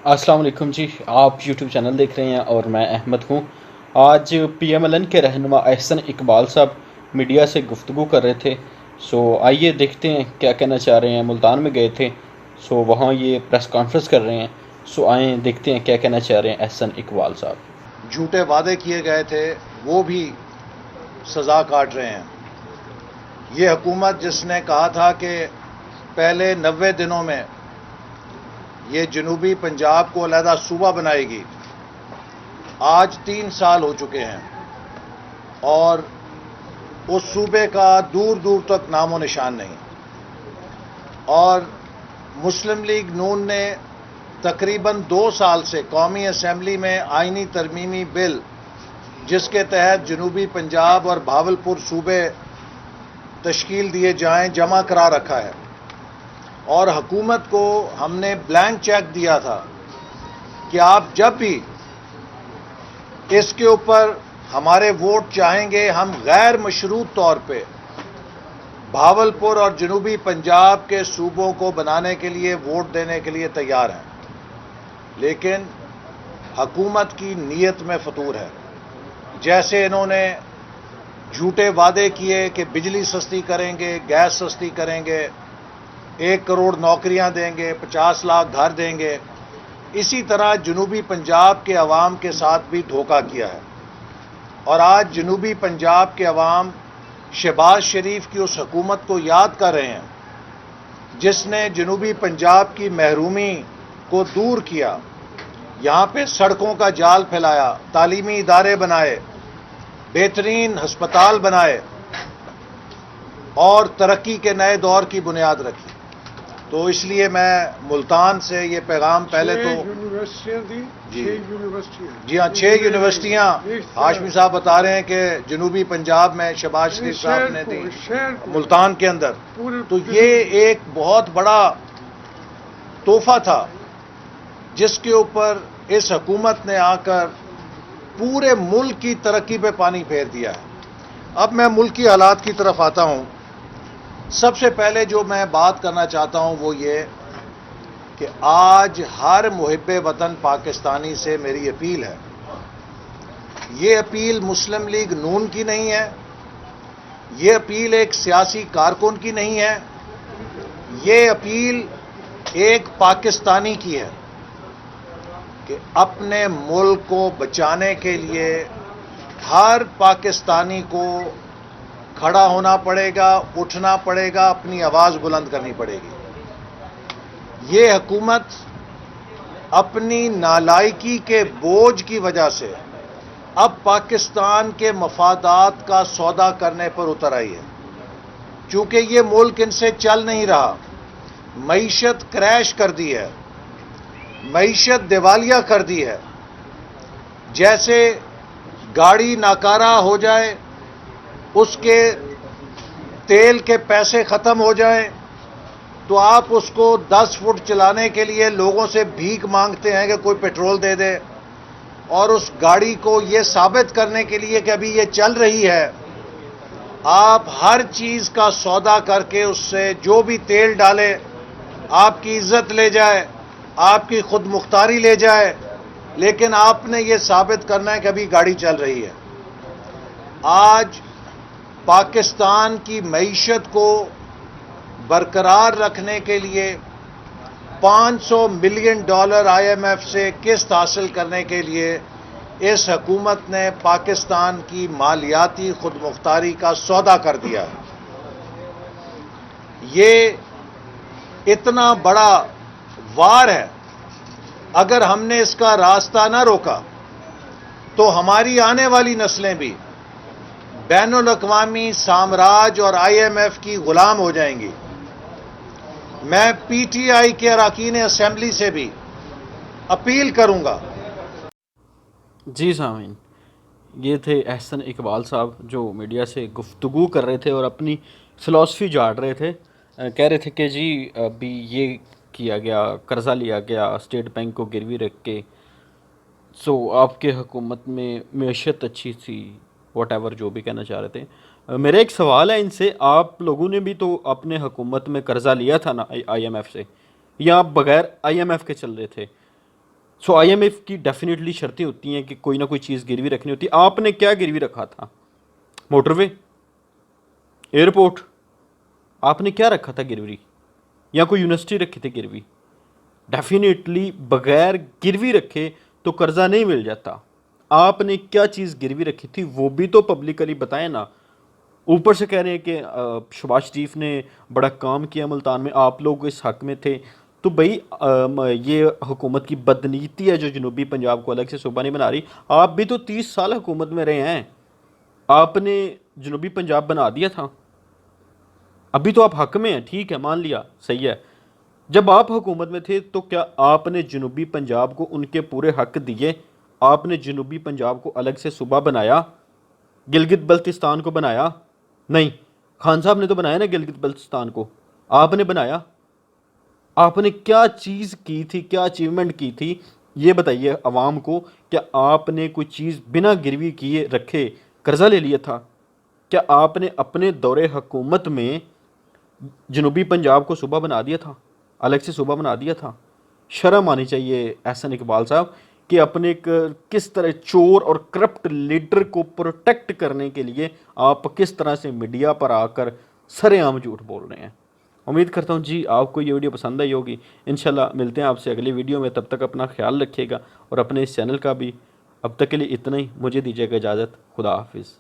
السلام علیکم جی، آپ یوٹیوب چینل دیکھ رہے ہیں اور میں احمد ہوں۔ آج پی ایم ایل این کے رہنما احسن اقبال صاحب میڈیا سے گفتگو کر رہے تھے۔ آئیے دیکھتے ہیں کیا کہنا چاہ رہے ہیں۔ ملتان میں گئے تھے، وہاں یہ پریس کانفرنس کر رہے ہیں۔ آئیں دیکھتے ہیں کیا کہنا چاہ رہے ہیں احسن اقبال صاحب۔ جھوٹے وعدے کیے گئے تھے وہ بھی سزا کاٹ رہے ہیں۔ یہ حکومت جس نے کہا تھا کہ پہلے 90 دنوں میں یہ جنوبی پنجاب کو علیحدہ صوبہ بنائے گی، آج 3 سال ہو چکے ہیں اور اس صوبے کا دور دور تک نام و نشان نہیں۔ اور مسلم لیگ نون نے تقریباً 2 سال سے قومی اسمبلی میں آئینی ترمیمی بل جس کے تحت جنوبی پنجاب اور بھاولپور صوبے تشکیل دیے جائیں جمع کرا رکھا ہے، اور حکومت کو ہم نے بلینک چیک دیا تھا کہ آپ جب بھی اس کے اوپر ہمارے ووٹ چاہیں گے ہم غیر مشروط طور پہ بھاولپور اور جنوبی پنجاب کے صوبوں کو بنانے کے لیے ووٹ دینے کے لیے تیار ہیں۔ لیکن حکومت کی نیت میں فطور ہے۔ جیسے انہوں نے جھوٹے وعدے کیے کہ بجلی سستی کریں گے، گیس سستی کریں گے، 1 کروڑ نوکریاں دیں گے، 50 لاکھ گھر دیں گے، اسی طرح جنوبی پنجاب کے عوام کے ساتھ بھی دھوکہ کیا ہے۔ اور آج جنوبی پنجاب کے عوام شہباز شریف کی اس حکومت کو یاد کر رہے ہیں جس نے جنوبی پنجاب کی محرومی کو دور کیا، یہاں پہ سڑکوں کا جال پھیلایا، تعلیمی ادارے بنائے، بہترین ہسپتال بنائے اور ترقی کے نئے دور کی بنیاد رکھی۔ تو اس لیے میں ملتان سے یہ پیغام پہلے تو جی ہاں 6 یونیورسٹیاں ہاشمی صاحب بتا رہے ہیں کہ جنوبی پنجاب میں شہباز شریف صاحب نے دی، ملتان کے اندر۔ تو یہ ایک بہت بڑا تحفہ تھا جس کے اوپر اس حکومت نے آ کر پورے ملک کی ترقی پہ پانی پھیر دیا ہے۔ اب میں ملک کی حالات کی طرف آتا ہوں۔ سب سے پہلے جو میں بات کرنا چاہتا ہوں وہ یہ کہ آج ہر محب وطن پاکستانی سے میری اپیل ہے، یہ اپیل مسلم لیگ نون کی نہیں ہے، یہ اپیل ایک سیاسی کارکن کی نہیں ہے، یہ اپیل ایک پاکستانی کی ہے کہ اپنے ملک کو بچانے کے لیے ہر پاکستانی کو کھڑا ہونا پڑے گا، اٹھنا پڑے گا، اپنی آواز بلند کرنی پڑے گی۔ یہ حکومت اپنی نالائکی کے بوجھ کی وجہ سے اب پاکستان کے مفادات کا سودا کرنے پر اتر آئی ہے، چونکہ یہ ملک ان سے چل نہیں رہا، معیشت کریش کر دی ہے، معیشت دیوالیہ کر دی ہے۔ جیسے گاڑی ناکارہ ہو جائے، اس کے تیل کے پیسے ختم ہو جائیں تو آپ اس کو 10 فٹ چلانے کے لیے لوگوں سے بھیک مانگتے ہیں کہ کوئی پیٹرول دے دے، اور اس گاڑی کو یہ ثابت کرنے کے لیے کہ ابھی یہ چل رہی ہے آپ ہر چیز کا سودا کر کے اس سے جو بھی تیل ڈالے آپ کی عزت لے جائے، آپ کی خود مختاری لے جائے، لیکن آپ نے یہ ثابت کرنا ہے کہ ابھی گاڑی چل رہی ہے۔ آج پاکستان کی معیشت کو برقرار رکھنے کے لیے $500 ملین IMF سے قسط حاصل کرنے کے لیے اس حکومت نے پاکستان کی مالیاتی خود مختاری کا سودا کر دیا ہے۔ یہ اتنا بڑا وار ہے، اگر ہم نے اس کا راستہ نہ روکا تو ہماری آنے والی نسلیں بھی بین الاقوامی سامراج اور IMF کی غلام ہو جائیں گی۔ میں PTI کے اراکین اسمبلی سے بھی اپیل کروں گا۔ جی سامعین، یہ تھے احسن اقبال صاحب جو میڈیا سے گفتگو کر رہے تھے اور اپنی فلاسفی جاڑ رہے تھے۔ کہہ رہے تھے کہ جی ابھی یہ کیا گیا، قرضہ لیا گیا اسٹیٹ بینک کو گروی رکھ کے، آپ کے حکومت میں معیشت اچھی تھی، واٹ ایور جو بھی کہنا چاہ رہے تھے۔ میرا ایک سوال ہے ان سے، آپ لوگوں نے بھی تو اپنے حکومت میں قرضہ لیا تھا نا IMF سے، یا آپ بغیر IMF کے چل رہے تھے؟ سو آئی ایم ایف کی ڈیفینیٹلی شرطیں ہوتی ہیں کہ کوئی نہ کوئی چیز گروی رکھنی ہوتی ہے. آپ نے کیا گروی رکھا تھا؟ موٹر وے، ایئرپورٹ، آپ نے کیا رکھا تھا گروی؟ یا کوئی یونیورسٹی رکھی تھی گروی؟ ڈیفینیٹلی بغیر گروی رکھے تو قرضہ نہیں مل جاتا. آپ نے کیا چیز گروی رکھی تھی وہ بھی تو پبلکلی بتائیں نا. اوپر سے کہہ رہے ہیں کہ شہباز شریف نے بڑا کام کیا ملتان میں، آپ لوگ اس حق میں تھے. تو بھائی یہ حکومت کی بدنیتی ہے جو جنوبی پنجاب کو الگ سے صوبہ نہیں بنا رہی. آپ بھی تو 30 سال حکومت میں رہے ہیں، آپ نے جنوبی پنجاب بنا دیا تھا. ابھی تو آپ حق میں ہیں، ٹھیک ہے مان لیا، صحیح ہے. جب آپ حکومت میں تھے تو کیا آپ نے جنوبی پنجاب کو ان کے پورے حق دیے؟ آپ نے جنوبی پنجاب کو الگ سے صوبہ بنایا؟ گلگت بلتستان کو بنایا؟ نہیں. خان صاحب نے تو بنایا نا گلگت بلتستان کو، آپ نے بنایا؟ آپ نے کیا چیز کی تھی، کیا اچیومنٹ کی تھی یہ بتائیے عوام کو. کیا آپ نے کوئی چیز بنا گروی کیے رکھے قرضہ لے لیا تھا؟ کیا آپ نے اپنے دور حکومت میں جنوبی پنجاب کو صوبہ بنا دیا تھا، الگ سے صوبہ بنا دیا تھا؟ شرم آنی چاہیے احسن اقبال صاحب کہ اپنے کس طرح چور اور کرپٹ لیڈر کو پروٹیکٹ کرنے کے لیے آپ کس طرح سے میڈیا پر آ کر سر عام جھوٹ بول رہے ہیں. امید کرتا ہوں جی آپ کو یہ ویڈیو پسند آئی ہوگی. انشاءاللہ ملتے ہیں آپ سے اگلی ویڈیو میں، تب تک اپنا خیال رکھیے گا اور اپنے اس چینل کا بھی. اب تک کے لیے اتنا ہی، مجھے دیجیے گا اجازت. خدا حافظ.